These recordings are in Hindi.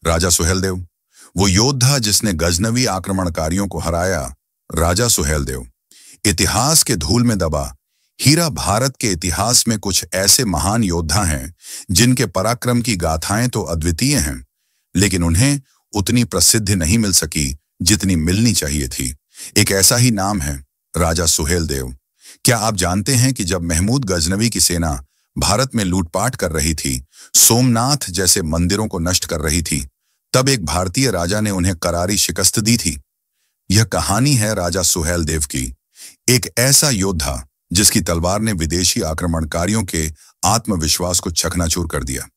राजा सुहेलदेव, वो योद्धा जिसने गजनवी आक्रमणकारियों को हराया। राजा सुहेलदेव इतिहास के धूल में दबा हीरा। भारत के इतिहास में कुछ ऐसे महान योद्धा हैं जिनके पराक्रम की गाथाएं तो अद्वितीय हैं, लेकिन उन्हें उतनी प्रसिद्धि नहीं मिल सकी जितनी मिलनी चाहिए थी। एक ऐसा ही नाम है राजा सुहेलदेव। क्या आप जानते हैं कि जब महमूद गजनवी की सेना भारत में लूटपाट कर रही थी, सोमनाथ जैसे मंदिरों को नष्ट कर रही थी, तब एक भारतीय राजा ने उन्हें करारी शिकस्त दी थी। यह कहानी है राजा सुहेलदेव की, एक ऐसा योद्धा जिसकी तलवार ने विदेशी आक्रमणकारियों के आत्मविश्वास को चकनाचूर कर दिया।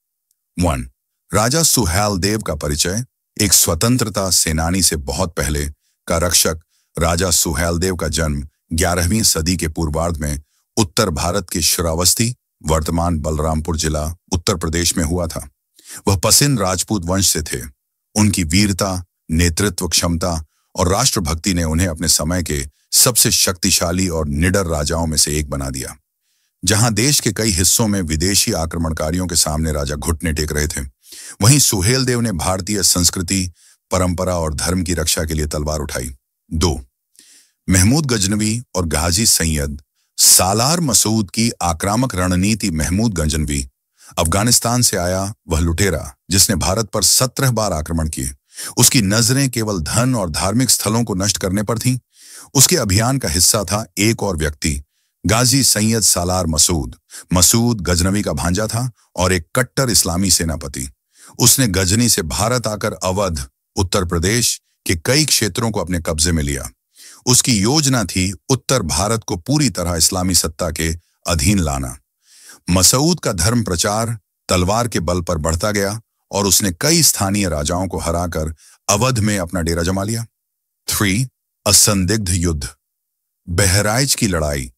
1. राजा सुहेलदेव का परिचय। एक स्वतंत्रता सेनानी से बहुत पहले का रक्षक राजा सुहेलदेव का जन्म 11वीं सदी के पूर्वार्ध में उत्तर भारत के श्रावस्ती, वर्तमान बलरामपुर जिला, उत्तर प्रदेश में हुआ था। वह पसिन राजपूत वंश से थे। उनकी वीरता, नेतृत्व क्षमता और राष्ट्रभक्ति ने उन्हें अपने समय के सबसे शक्तिशाली और निडर राजाओं में से एक बना दिया। जहां देश के कई हिस्सों में विदेशी आक्रमणकारियों के सामने राजा घुटने टेक रहे थे, वहीं सुहेलदेव ने भारतीय संस्कृति, परंपरा और धर्म की रक्षा के लिए तलवार उठाई। 2. महमूद गजनवी और गाजी सैयद सालार मसूद की आक्रामक रणनीति। महमूद गजनवी अफगानिस्तान से आया वह लुटेरा जिसने भारत पर 17 बार आक्रमण किए। उसकी नजरें केवल धन और धार्मिक स्थलों को नष्ट करने पर थीं। उसके अभियान का हिस्सा था एक और व्यक्ति, गाजी सैयद सालार मसूद। मसूद गजनवी का भांजा था और एक कट्टर इस्लामी सेनापति। उसने गजनी से भारत आकर अवध, उत्तर प्रदेश के कई क्षेत्रों को अपने कब्जे में लिया। उसकी योजना थी उत्तर भारत को पूरी तरह इस्लामी सत्ता के अधीन लाना। मसूद का धर्म प्रचार तलवार के बल पर बढ़ता गया और उसने कई स्थानीय राजाओं को हराकर अवध में अपना डेरा जमा लिया। 3. असंदिग्ध युद्ध। बहराइच की लड़ाई।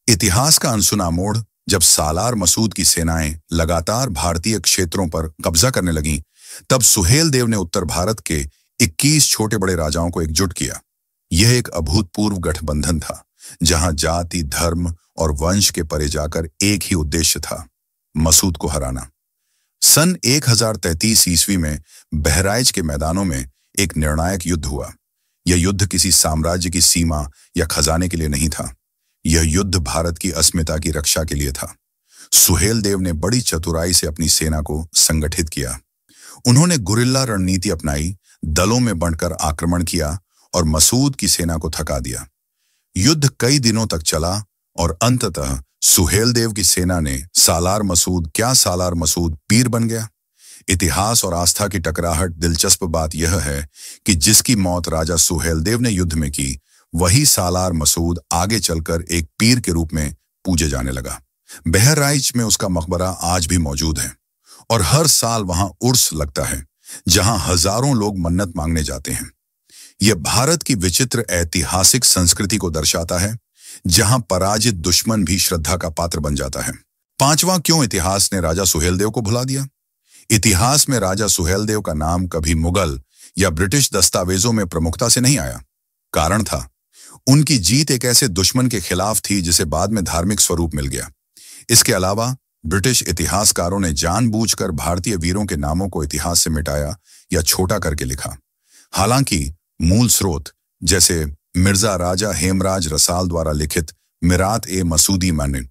इतिहास का अनसुना मोड़। जब सालार मसूद की सेनाएं लगातार भारतीय क्षेत्रों पर कब्जा करने लगीं, तब सुहेलदेव ने उत्तर भारत के 21 छोटे बड़े राजाओं को एकजुट किया। यह एक अभूतपूर्व गठबंधन था, जहां जाति, धर्म और वंश के परे जाकर एक ही उद्देश्य था, मसूद को हराना। सन 1033 ईस्वी में बहराइच के मैदानों में एक निर्णायक युद्ध हुआ। यह युद्ध किसी साम्राज्य की सीमा या खजाने के लिए नहीं था। यह युद्ध भारत की अस्मिता की रक्षा के लिए था। सुहेलदेव ने बड़ी चतुराई से अपनी सेना को संगठित किया। उन्होंने गुरिल्ला रणनीति अपनाई, दलों में बांटकर आक्रमण किया और मसूद की सेना को थका दिया। युद्ध कई दिनों तक चला और अंततः सुहेलदेव की सेना ने सालार मसूद पीर बन गया। इतिहास और आस्था की टकराहट। दिलचस्प बात यह है कि जिसकी मौत राजा सुहेलदेव ने युद्ध में की, वही सालार मसूद आगे चलकर एक पीर के रूप में पूजे जाने लगा। बहराइच में उसका मकबरा आज भी मौजूद है और हर साल वहां उर्स लगता है, जहां हजारों लोग मन्नत मांगने जाते हैं। यह भारत की विचित्र ऐतिहासिक संस्कृति को दर्शाता है, जहां पराजित दुश्मन भी श्रद्धा का पात्र बन जाता है। 5वां, क्यों इतिहास ने राजा सुहेलदेव को भुला दिया? इतिहास में राजा सुहेलदेव का नाम कभी मुगल या ब्रिटिश दस्तावेजों में प्रमुखता से नहीं आया। कारण था, उनकी जीत एक ऐसे दुश्मन के खिलाफ थी जिसे बाद में धार्मिक स्वरूप मिल गया। इसके अलावा ब्रिटिश इतिहासकारों ने जानबूझकर भारतीय वीरों के नामों को इतिहास से मिटाया या छोटा करके लिखा। हालांकि मूल स्रोत, जैसे मिर्जा राजा हेमराज रसाल द्वारा लिखित मिरात-ए-मसूदी मानिन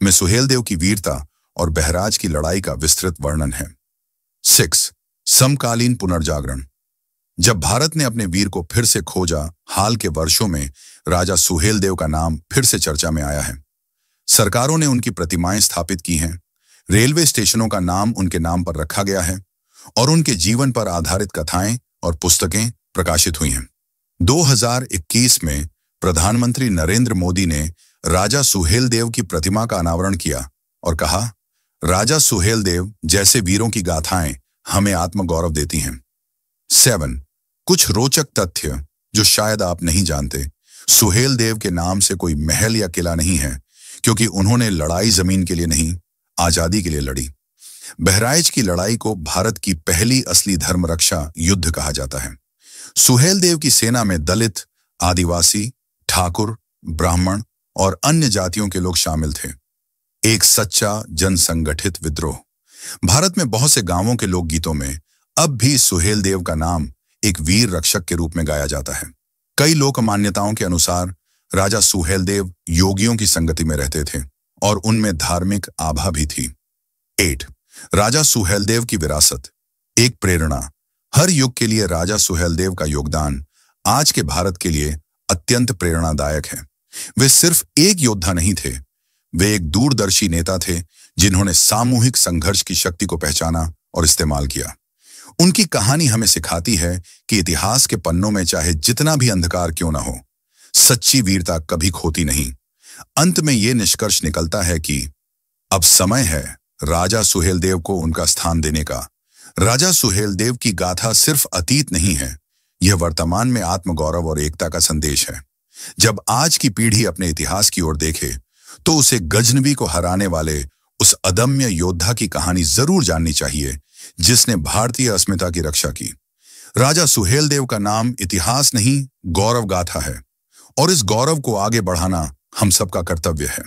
में सुहेलदेव की वीरता और बहराइच की लड़ाई का विस्तृत वर्णन है। 6. समकालीन पुनर्जागरण। जब भारत ने अपने वीर को फिर से खोजा, हाल के वर्षों में राजा सुहेलदेव का नाम फिर से चर्चा में आया है। सरकारों ने उनकी प्रतिमाएं स्थापित की हैं, रेलवे स्टेशनों का नाम उनके नाम पर रखा गया है और उनके जीवन पर आधारित कथाएं और पुस्तकें प्रकाशित हुई हैं। 2021 में प्रधानमंत्री नरेंद्र मोदी ने राजा सुहेलदेव की प्रतिमा का अनावरण किया और कहा, राजा सुहेलदेव जैसे वीरों की गाथाएं हमें आत्मगौरव देती हैं। 7. कुछ रोचक तथ्य जो शायद आप नहीं जानते। सुहेलदेव के नाम से कोई महल या किला नहीं है, क्योंकि उन्होंने लड़ाई जमीन के लिए नहीं, आजादी के लिए लड़ी। बहराइच की लड़ाई को भारत की पहली असली धर्म रक्षा युद्ध कहा जाता है। सुहेलदेव की सेना में दलित, आदिवासी, ठाकुर, ब्राह्मण और अन्य जातियों के लोग शामिल थे। एक सच्चा जनसंगठित विद्रोह। भारत में बहुत से गांवों के लोकगीतों में अब भी सुहेलदेव का नाम एक वीर रक्षक के रूप में गाया जाता है। कई लोक मान्यताओं के अनुसार राजा सुहेलदेव योगियों की संगति में रहते थे और उनमें धार्मिक आभा भी थी। 8. राजा सुहेलदेव की विरासत। एक प्रेरणा। हर युग के लिए राजा सुहेलदेव का योगदान आज के भारत के लिए अत्यंत प्रेरणादायक है। वे सिर्फ एक योद्धा नहीं थे, वे एक दूरदर्शी नेता थे जिन्होंने सामूहिक संघर्ष की शक्ति को पहचाना और इस्तेमाल किया। उनकी कहानी हमें सिखाती है कि इतिहास के पन्नों में चाहे जितना भी अंधकार क्यों न हो, सच्ची वीरता कभी खोती नहीं। अंत में यह निष्कर्ष निकलता है कि अब समय है राजा सुहेलदेव को उनका स्थान देने का। राजा सुहेलदेव की गाथा सिर्फ अतीत नहीं है, यह वर्तमान में आत्मगौरव और एकता का संदेश है। जब आज की पीढ़ी अपने इतिहास की ओर देखे तो उसे गजनवी को हराने वाले उस अदम्य योद्धा की कहानी जरूर जाननी चाहिए जिसने भारतीय अस्मिता की रक्षा की। राजा सुहेलदेव का नाम इतिहास नहीं, गौरव गाथा है और इस गौरव को आगे बढ़ाना हम सबका कर्तव्य है।